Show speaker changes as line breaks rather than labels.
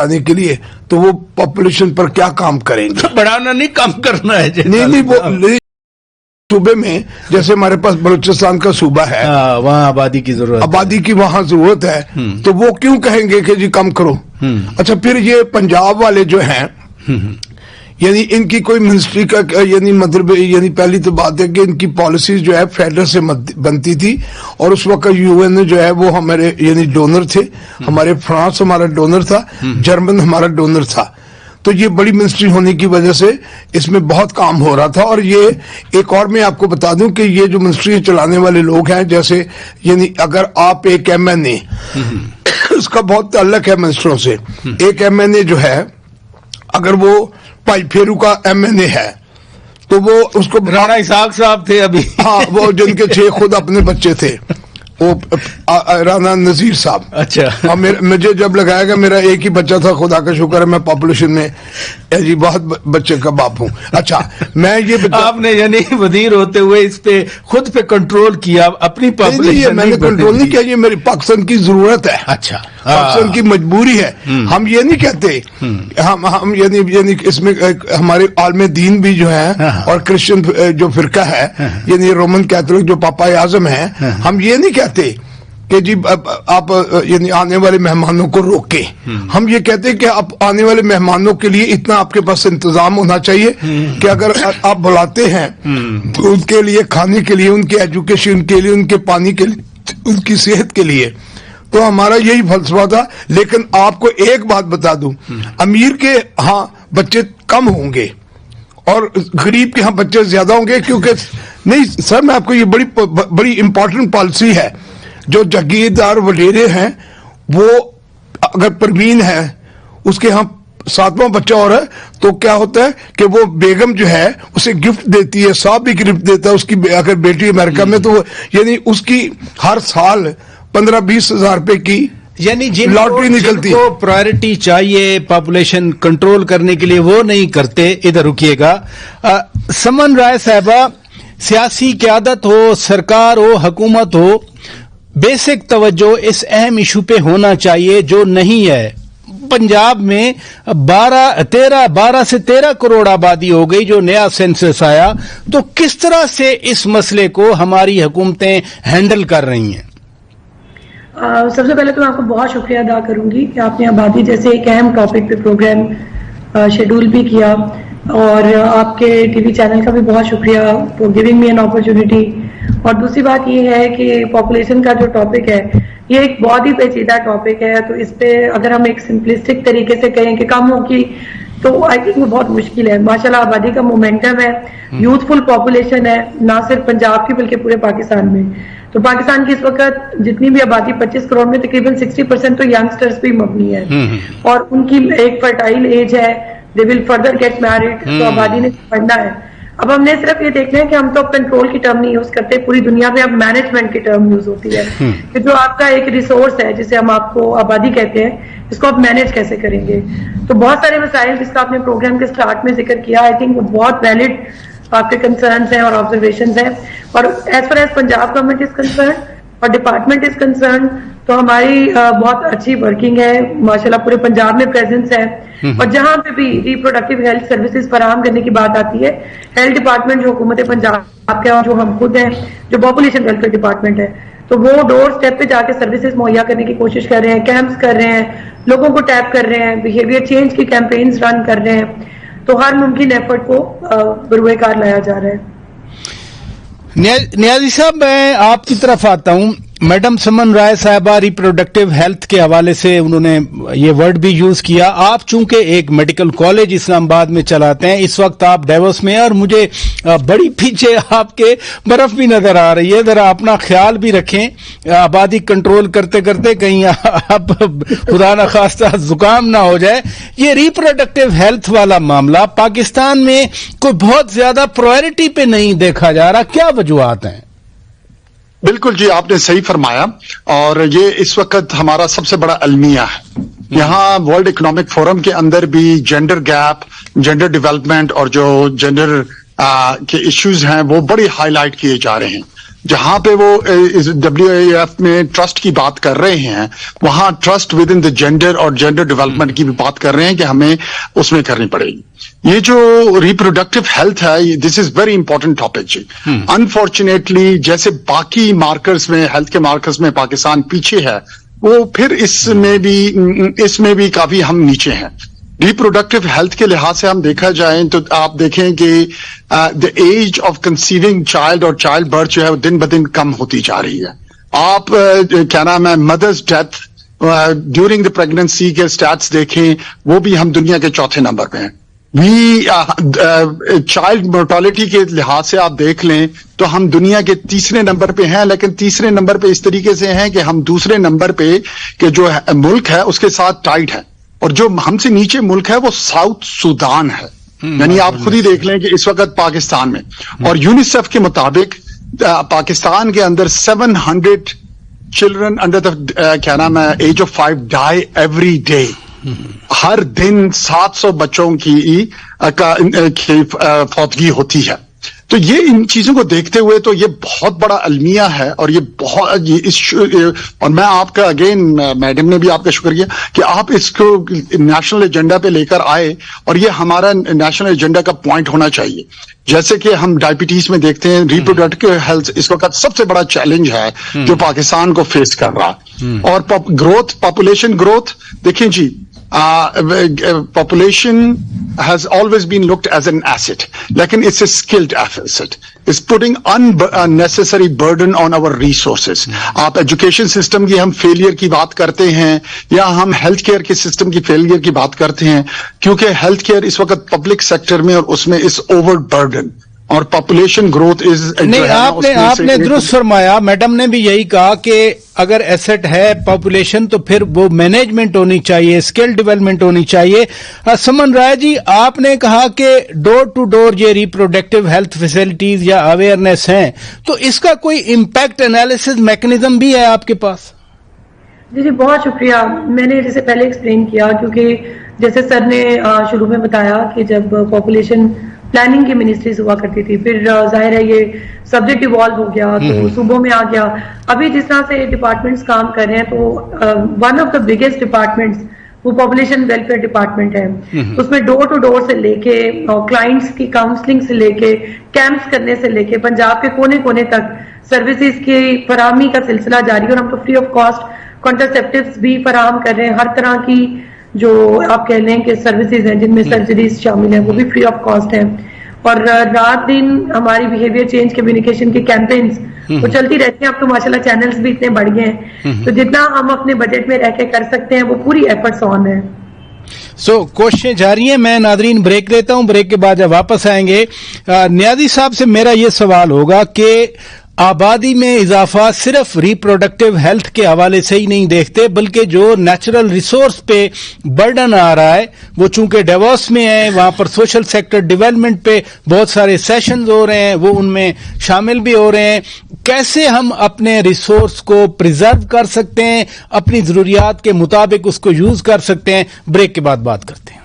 बढ़ाने के लिए, तो वो पॉपुलेशन पर क्या काम करेंगे?
बढ़ाना नहीं, कम करना है।
नहीं वो सूबे में जैसे हमारे पास बलूचिस्तान का सूबा है,
वहाँ आबादी की जरूरत,
आबादी की वहाँ जरूरत है, तो वो क्यों कहेंगे कि जी कम करो? अच्छा, फिर ये पंजाब वाले जो हैं, यानी इनकी कोई मिनिस्ट्री का यानी मतलब यानी पहली तो बात है कि इनकी पॉलिसीज जो है फेडरल से बनती थी, और उस वक्त यूएन जो है वो हमारे यानी डोनर थे, हमारे फ्रांस हमारा डोनर था, जर्मन हमारा डोनर था, तो ये बड़ी मिनिस्ट्री होने की वजह से इसमें बहुत काम हो रहा था। और ये एक और मैं आपको बता दूं कि ये जो मिनिस्ट्री चलाने वाले लोग हैं, जैसे यानी अगर आप एक एमएनए उसका बहुत ताल्लुक है मिनिस्टरों से, एक एमएनए जो है अगर वो भाई फेरू का एमएनए है तो वो उसको
राणा इसाक साहब थे अभी,
हाँ वो जिनके 6 खुद अपने बच्चे थे, वो राना नजीर साहब।
अच्छा,
मुझे जब लगाया गया मेरा एक ही बच्चा था, खुदा का शुक्र है मैं पॉपुलेशन में जी बहुत बच्चे का बाप हूँ। अच्छा, मैं ये
आपने यानी वजीर होते हुए इस पे खुद पे कंट्रोल किया अपनी पॉपुलेशन?
मैंने कंट्रोल नहीं किया, ये मेरी पाकिस्तान की जरूरत है।
अच्छा,
पाकिस्तान की मजबूरी है। हम ये नहीं कहते, हम यानी इसमें हमारे आलम दीन भी जो है और क्रिश्चियन जो फिरका है यानी रोमन कैथोलिक जो पापा आजम है, हम ये नहीं कहते कि जी आप यानी आने वाले मेहमानों को रोके, हम ये कहते हैं कि आप आने वाले मेहमानों के लिए इतना आपके पास इंतजाम होना चाहिए कि अगर आप बुलाते हैं तो उनके लिए खाने के लिए, उनके एजुकेशन के लिए, उनके पानी के लिए, उनकी सेहत के लिए, तो हमारा यही फलसफा था। लेकिन आपको एक बात बता दूं, अमीर के यहाँ बच्चे कम होंगे और गरीब के यहाँ बच्चे ज्यादा होंगे, क्योंकि नहीं सर मैं आपको ये बड़ी इंपॉर्टेंट पॉलिसी है। जो जागीरदार वडेरे हैं वो अगर परवीन है उसके यहाँ 7वां बच्चा और है, तो क्या होता है कि वो बेगम जो है उसे गिफ्ट देती है, साहब भी गिफ्ट देता है उसकी अगर बेटी अमेरिका में, तो यानी उसकी हर साल 15-20 हजार रुपए की
यानी
लॉटरी निकलती है।
प्रायोरिटी चाहिए पॉपुलेशन कंट्रोल करने के लिए, वो नहीं करते। इधर रुकिएगा, समन राय साहबा, सियासी क़यादत हो, सरकार हो, हुकूमत हो, बेसिक तवज्जो इस अहम इशू पे होना चाहिए जो नहीं है। पंजाब में 12 से 13 करोड़ आबादी हो गई जो नया सेंसस आया, तो किस तरह से इस मसले को हमारी हुकूमतें हैंडल कर रही हैं?
सबसे पहले तो मैं आपको बहुत शुक्रिया अदा करूंगी कि आपने आबादी जैसे एक अहम टॉपिक पे प्रोग्राम शेड्यूल भी किया, और आपके टीवी चैनल का भी बहुत शुक्रिया for giving me an opportunity. और दूसरी बात ये है कि पॉपुलेशन का जो टॉपिक है ये एक बहुत ही पेचीदा टॉपिक है, तो इस पे अगर हम एक सिंपलिस्टिक तरीके से कहें कि कम होगी तो आई थिंक वो बहुत मुश्किल है। माशाल्लाह आबादी का मोमेंटम है, यूथफुल पॉपुलेशन है, ना सिर्फ पंजाब की बल्कि पूरे पाकिस्तान में। तो पाकिस्तान की इस वक्त जितनी भी आबादी 25 करोड़ में तकरीबन 60% तो यंगस्टर्स पे मबनी है, और उनकी एक फर्टाइल एज है, they will further get married, तो आबादी ने पढ़ना है। अब हमने सिर्फ ये देखना है कि हम तो अब कंट्रोल की टर्म नहीं यूज करते, पूरी दुनिया में अब मैनेजमेंट की टर्म यूज होती है कि जो आपका एक रिसोर्स है जिसे हम आपको आबादी कहते हैं, इसको आप मैनेज कैसे करेंगे। तो बहुत सारे मसाइल जिसका आपने प्रोग्राम के स्टार्ट में जिक्र किया, आई थिंक वो बहुत वैलिड आपके कंसर्न्स हैं और ऑब्जर्वेशंस हैं। और as far as Punjab government is concern और डिपार्टमेंट इज कंसर्न, तो हमारी बहुत अच्छी वर्किंग है, माशाल्लाह पूरे पंजाब में प्रेजेंस है। और जहां पे भी रिप्रोडक्टिव हेल्थ सर्विसेज फराहम करने की बात आती है, हेल्थ डिपार्टमेंट जो हुकूमत पंजाब के और जो हम खुद हैं जो पॉपुलेशन वेलफेयर डिपार्टमेंट है, तो वो डोर स्टेप पे जाके सर्विसेज मुहैया करने की कोशिश कर रहे हैं, कैंप्स कर रहे हैं, लोगों को टैप कर रहे हैं, बिहेवियर चेंज की कैंपेन्स रन कर रहे हैं। तो हर मुमकिन एफर्ट को बरूए कार लाया जा रहा है।
नियाजी साहब, मैं आपकी तरफ आता हूं। मैडम समन राय साहबा रिप्रोडक्टिव हेल्थ के हवाले से उन्होंने ये वर्ड भी यूज किया। आप चूंकि एक मेडिकल कॉलेज इस्लामाबाद में चलाते हैं, इस वक्त आप डेवोस में हैं और मुझे बड़ी पीछे आपके बर्फ भी नजर आ रही है, जरा अपना ख्याल भी रखें। आबादी कंट्रोल करते करते कहीं आप खुदा न खास्ता जुकाम ना हो जाए। ये रिप्रोडक्टिव हेल्थ वाला मामला पाकिस्तान में कोई बहुत ज्यादा प्रायोरिटी पे नहीं देखा जा रहा, क्या वजूहात हैं?
बिल्कुल जी, आपने सही फरमाया, और ये इस वक्त हमारा सबसे बड़ा अलमिया है। यहाँ वर्ल्ड इकोनॉमिक फोरम के अंदर भी जेंडर गैप, जेंडर डेवलपमेंट और जो जेंडर के इश्यूज हैं वो बड़ी हाईलाइट किए जा रहे हैं। جہاں پہ وہ WAF میں ٹرسٹ کی بات کر رہے ہیں وہاں trust with in the gender اور جینڈر ڈیولپمنٹ کی بھی بات کر رہے ہیں کہ ہمیں اس میں کرنی پڑے گی. یہ جو ریپروڈکٹیو ہیلتھ ہے this is very important topic جی. انفارچونیٹلی جیسے باقی مارکرز میں ہیلتھ کے مارکرز میں پاکستان پیچھے ہے وہ پھر اس میں بھی کافی ہم نیچے ہیں. ریپروڈکٹیو ہیلتھ کے لحاظ سے ہم دیکھا جائیں تو آپ دیکھیں کہ دا ایج آف کنسیونگ چائلڈ اور چائلڈ برتھ جو ہے وہ دن بدن کم ہوتی جا رہی ہے. آپ کیا نام ہے مدرس ڈیتھ ڈیورنگ دا پریگننسی کے اسٹیٹس دیکھیں وہ بھی ہم دنیا کے چوتھے نمبر پہ ہیں. چائلڈ مورٹالٹی کے لحاظ سے آپ دیکھ لیں تو ہم دنیا کے تیسرے نمبر پہ ہیں, لیکن تیسرے نمبر پہ اس طریقے سے ہیں کہ ہم دوسرے نمبر پہ کہ جو ملک ہے اس کے ساتھ ٹائڈ ہے, اور جو ہم سے نیچے ملک ہے وہ ساؤتھ سودان ہے. یعنی آپ خود ہی دیکھ لیں کہ اس وقت پاکستان میں اور یونیسیف کے مطابق پاکستان کے اندر 700 چلڈرن انڈر دا کیا نام ہے age of 5 die every day. ہر دن 700 بچوں کی فوتگی ہوتی ہے. تو یہ ان چیزوں کو دیکھتے ہوئے تو یہ بہت بڑا المیہ ہے, اور یہ بہت اور میں آپ کا اگین میڈم نے بھی آپ کا شکر کیا کہ آپ اس کو نیشنل ایجنڈا پہ لے کر آئے, اور یہ ہمارا نیشنل ایجنڈا کا پوائنٹ ہونا چاہیے. جیسے کہ ہم ڈائبٹیز میں دیکھتے ہیں ریپروڈکٹیو ہیلتھ اس وقت سب سے بڑا چیلنج ہے جو پاکستان کو فیس کر رہا. اور گروتھ پاپولیشن گروتھ دیکھیں جی, population has always been looked as an asset, لیکن it's a skilled asset. It's putting unnecessary burden on our resources. آپ ایجوکیشن سسٹم کی ہم فیلئر کی بات کرتے ہیں یا ہم ہیلتھ کیئر کے سسٹم کی فیلئر کی بات کرتے ہیں, کیونکہ ہیلتھ کیئر اس وقت پبلک سیکٹر میں اور اس میں اس اوور برڈن, اور پاپولیشن گروتھ
نہیں, آپ نے درست فرمایا. میڈم نے بھی یہی کہا کہ اگر ایسٹ ہے پاپولیشن تو پھر وہ مینجمنٹ ہونی چاہیے, اسکل ڈیولپمنٹ ہونی چاہیے. سمن رائے جی, آپ نے کہا کہ ڈور ٹو ڈور یہ ریپروڈکٹیو ہیلتھ فیسلٹیز یا اویئرنیس ہیں, تو اس کا کوئی امپیکٹ انالیسز میکنزم بھی ہے آپ کے پاس؟
جی بہت شکریہ. میں نے جیسے پہلے ایکسپلین کیا, کیونکہ جیسے سر نے شروع میں بتایا کہ جب پاپولیشن پلاننگ کی منسٹریز ہوا کرتی تھی, پھر ظاہر ہے یہ سبجیکٹ ایوالو ہو گیا تو صوبوں میں آ گیا. ابھی جس طرح سے ڈپارٹمنٹس کام کر رہے ہیں تو one of the biggest departments وہ پاپولیشن ویلفیئر ڈپارٹمنٹ ہے. اس میں ڈور ٹو ڈور سے لے کے کلائنٹس کی کاؤنسلنگ سے لے کے کیمپس کرنے سے لے کے پنجاب کے کونے کونے تک سروسز کی فراہمی کا سلسلہ جاری ہے, اور ہم تو فری آف کاسٹ کانٹرسیپٹیوز بھی فراہم کر رہے ہیں. ہر طرح کی جو آپ کہہ لیں کہ سروسز ہیں جن میں سرجریز شامل ہیں وہ بھی فری آف کاسٹ ہیں. اور رات دن ہماری بیہیویئر چینج کمیونیکیشن کے کیمپینز وہ چلتی رہتی ہیں. اب تو ماشاءاللہ چینلز بھی اتنے بڑھ گئے ہیں, تو جتنا ہم اپنے بجٹ میں رہ کے کر سکتے ہیں وہ پوری ایفرٹس آن ہے.
کوششیں جاری ہیں. میں ناظرین بریک لیتا ہوں, بریک کے بعد جب واپس آئیں گے نیازی صاحب سے میرا یہ سوال ہوگا کہ آبادی میں اضافہ صرف ریپروڈکٹیو ہیلتھ کے حوالے سے ہی نہیں دیکھتے, بلکہ جو نیچرل ریسورس پہ برڈن آ رہا ہے وہ چونکہ ڈیووس میں ہے, وہاں پر سوشل سیکٹر ڈیولپمنٹ پہ بہت سارے سیشنز ہو رہے ہیں, وہ ان میں شامل بھی ہو رہے ہیں. کیسے ہم اپنے ریسورس کو پریزرو کر سکتے ہیں, اپنی ضروریات کے مطابق اس کو یوز کر سکتے ہیں, بریک کے بعد بات کرتے ہیں.